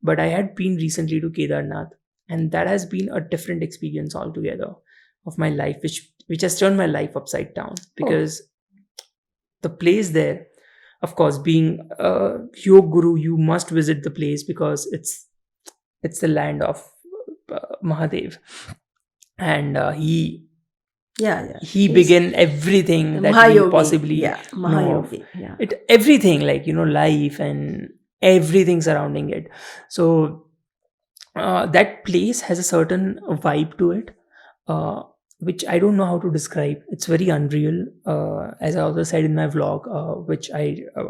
But I had been recently to Kedarnath, and that has been a different experience altogether of my life, which has turned my life upside down. Because the place there, of course, being a yoga guru, you must visit the place because it's the land of Mahadev, and he began everything that we possibly know of. Everything, like, life and everything surrounding it. So that place has a certain vibe to it, which I don't know how to describe. It's very unreal, as I also said in my vlog, which I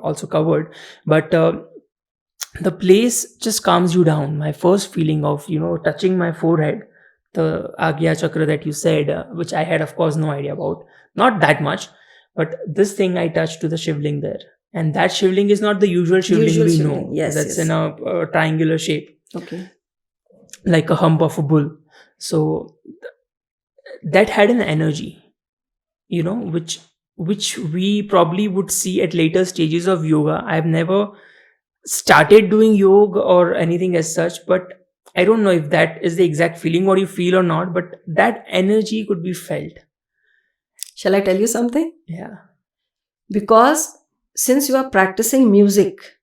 also covered. But the place just calms you down. My first feeling of touching my forehead, the Agya Chakra that you said, which I had of course no idea about, not that much, but this thing I touched to the Shivling there, and that Shivling is not the usual Shivling we know. That's in a triangular shape, like a hump of a bull. So that had an energy, which we probably would see at later stages of yoga. I've never started doing yoga or anything as such, but I don't know if that is the exact feeling what you feel or not, but that energy could be felt. Shall I tell you something? Yeah. Because since you are practicing music,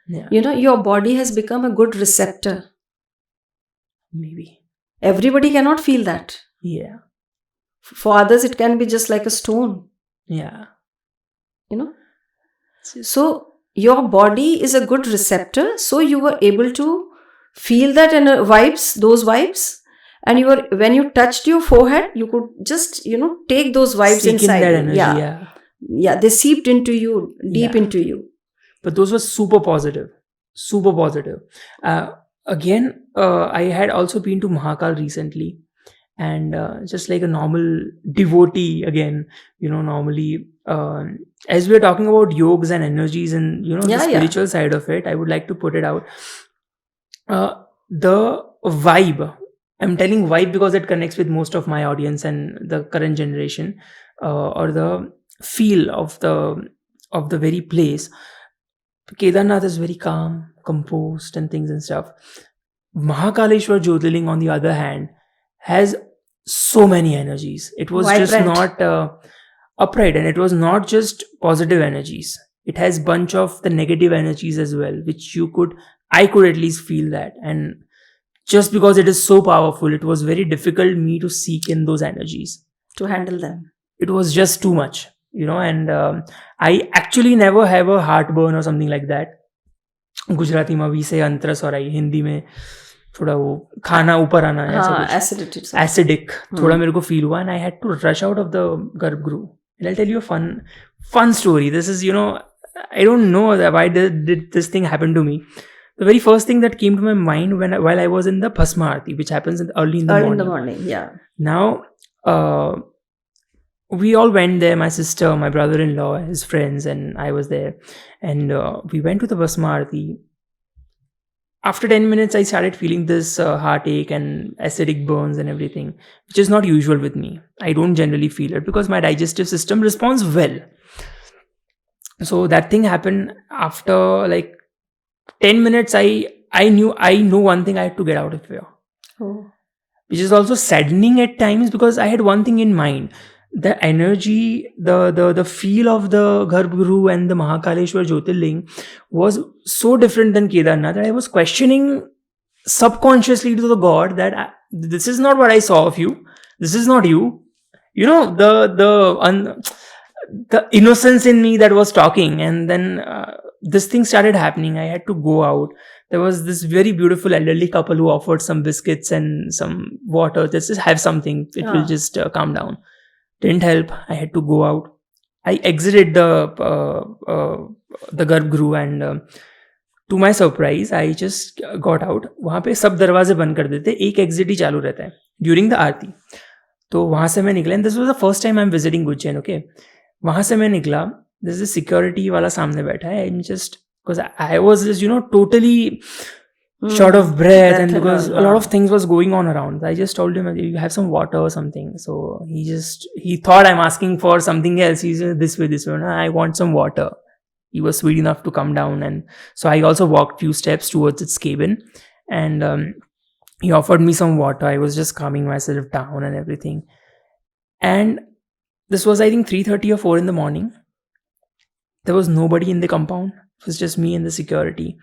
your body has become a good receptor. Maybe. Everybody cannot feel that. Yeah. For others, it can be just like a stone. Yeah. So your body is a good receptor. So you were able to feel that and those vibes. And when you touched your forehead, you could just, take those vibes inside. That energy, yeah, they seeped into you, deep into you. But those were super positive. Again, I had also been to Mahakaal recently, and just like a normal devotee, again, normally, as we're talking about yogas and energies and the spiritual side of it, I would like to put it out. The vibe, I'm telling vibe because it connects with most of my audience and the current generation, or the feel of the very place. Kedarnath is very calm, composed and things and stuff. Mahakaleshwar Jyotirling, on the other hand, has so many energies. It was vibrant. Just not upright, and it was not just positive energies. It has bunch of the negative energies as well, which I could at least feel that. And just because it is so powerful, it was very difficult me to seek in those energies, to handle them. It was just too much, and I actually never have a heartburn or something like that. Gujarati में we say antras और आई, हिंदी में थोड़ा वो खाना ऊपर आना ऐसा acidic थोड़ा मेरे को feel हुआ, and I had to rush out of the garbhagruh. And I'll tell you a fun story. This is, I don't know why did this thing happen to me. The very first thing that came to my mind while I was in the Bhasma Aarti, which happens early in the morning. Yeah. Now, we all went there, my sister, my brother-in-law, his friends, and I was there. And we went to the Bhasma Aarti. After 10 minutes, I started feeling this heartache and acidic burns and everything, which is not usual with me. I don't generally feel it because my digestive system responds well. So that thing happened after like 10 minutes. I know one thing, I had to get out of here. Which is also saddening at times because I had one thing in mind. The energy, the feel of the Garbhagruh and the Mahakaleshwar Jyotirling was so different than Kedarnath that I was questioning subconsciously to the God that this is not what I saw of you. This is not you. The innocence in me that was talking, and then this thing started happening. I had to go out. There was this very beautiful elderly couple who offered some biscuits and some water. Just have something. It will just calm down. Didn't help. I had to go out. I exited the Garbhagruh, and to my surprise, I just got out. वहाँ पे सब दरवाजे बंद कर देते, एक exit ही चालू रहता है during the आरती. तो वहाँ से मैं निकला, and this was the first time I'm visiting Ujjain. Okay, वहाँ से मैं निकला. There's a security वाला सामने बैठा है, and just because I was just totally short of breath, and because a lot of things was going on around, I just told him, you have some water or something. So he thought I'm asking for something else. He said, this way, no, I want some water. He was sweet enough to come down, and so I also walked few steps towards its cabin, and he offered me some water. I was just calming myself down and everything. And this was, I think, 3:30 or 4 in the morning. There was nobody in the compound. It was just me and the security.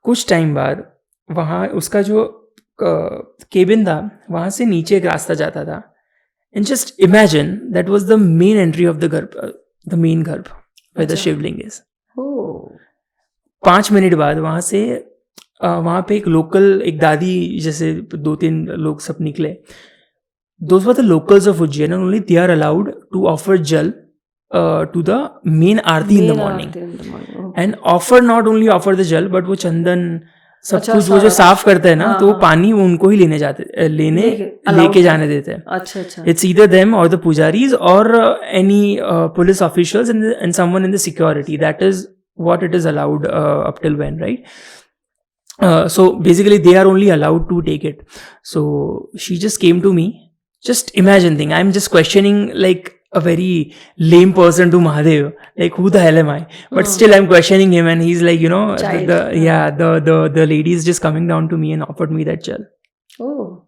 कुछ time बाद वहाँ उसका जो cabin था, वहाँ से नीचे एक रास्ता जाता था. And just imagine that was the main entry of the garb, the main garb where the Shivling is. 5 minute बाद वहाँ से वहाँ पे एक लोकल, एक दादी जैसे 2-3 लोग सब निकले. Those were the locals of Ujjain, and only they are allowed to offer jal to the main Aarti in the morning. And not only offer the jal, but वो चंदन सब कुछ वो जो साफ करते हैं ना, तो वो पानी वो उनको ही लेके जाने देते हैं. अच्छा. It's either them or the pujaris or any police officials and someone in the security. That is what it is allowed up till when, right? So basically they are only allowed to take it. So she just came to me. Just imagine thing. I'm just questioning like a very lame person to Mahadev. Like, who the hell am I? But still I'm questioning him, and he's like, the lady is just coming down to me and offered me that gel. Oh.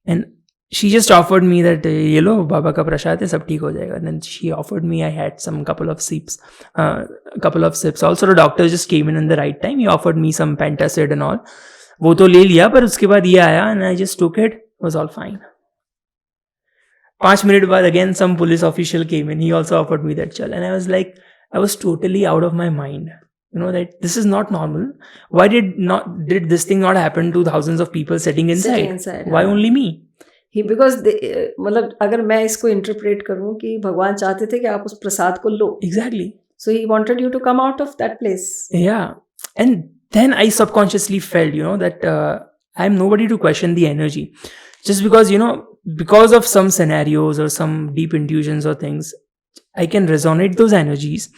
And she just offered me that, ye lo, Baba ka prasad hai, sab theek ho jayega. And then she offered me, I had some couple of sips. Also the doctor just came in the right time. He offered me some Pentacid and all. वो तो ले लिया, पर उसके बाद ये आया, and I just took it. It was all fine. 5 minutes बाद again some police official came in. He also offered me that gel, and I was like, I was totally out of my mind. That this is not normal. Why did this thing not happen to thousands of people sitting inside? Why only me? Because मतलब अगर मैं इसको interpret करूं कि भगवान चाहते थे कि आप उस प्रसाद को लो. Exactly. So he wanted you to come out of that place. Yeah. And then I subconsciously felt, that I'm nobody to question the energy. Just because, because of some scenarios or some deep intuitions or things, I can resonate those energies.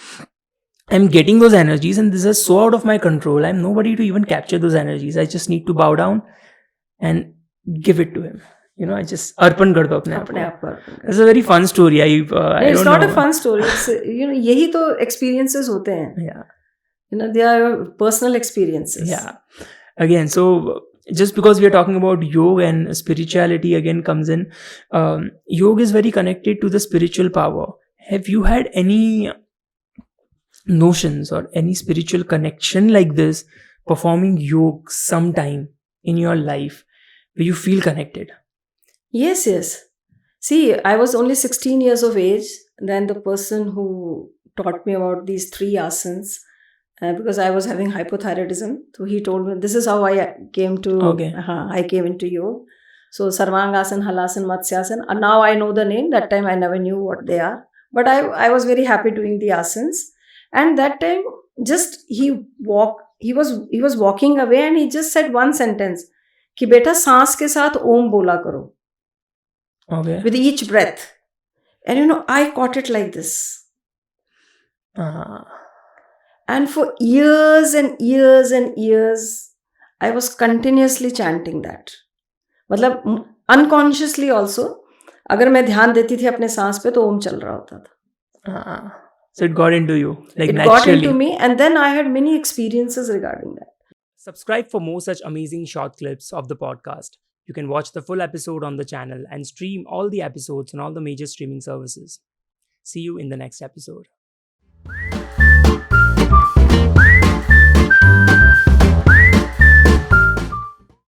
I'm getting those energies, and this is so out of my control. I'm nobody to even capture those energies. I just need to bow down and give it to him. I just arpan kar do apne aap. It's a very fun story. It's not a fun story. It's यही तो experiences होते हैं. Yeah. They are personal experiences. Yeah. Again, so just because we are talking about yoga and spirituality again comes in, yoga is very connected to the spiritual power. Have you had any notions or any spiritual connection like this, performing yoga sometime in your life where you feel connected? Yes. See, I was only 16 years of age. Then the person who taught me about these 3 asanas, because I was having hypothyroidism, so he told me this is how I came to. Okay. I came into yoga. So Sarvangasana, Halasana, Matsyasana. And now I know the name. That time I never knew what they are. But I was very happy doing the asanas. And that time, just he was walking away, and he just said one sentence, कि बेटा सांस के साथ ओम बोला करो. Okay. With each breath. And I caught it like this. And for years and years and years, I was continuously chanting that. मतलब unconsciously also, अगर मैं ध्यान देती थी अपने सांस पे तो ओम चल रहा होता था. So it got into you, like it naturally. Got into me, and then I had many experiences regarding that. Subscribe for more such amazing short clips of the podcast. You can watch the full episode on the channel and stream all the episodes on all the major streaming services. See you in the next episode.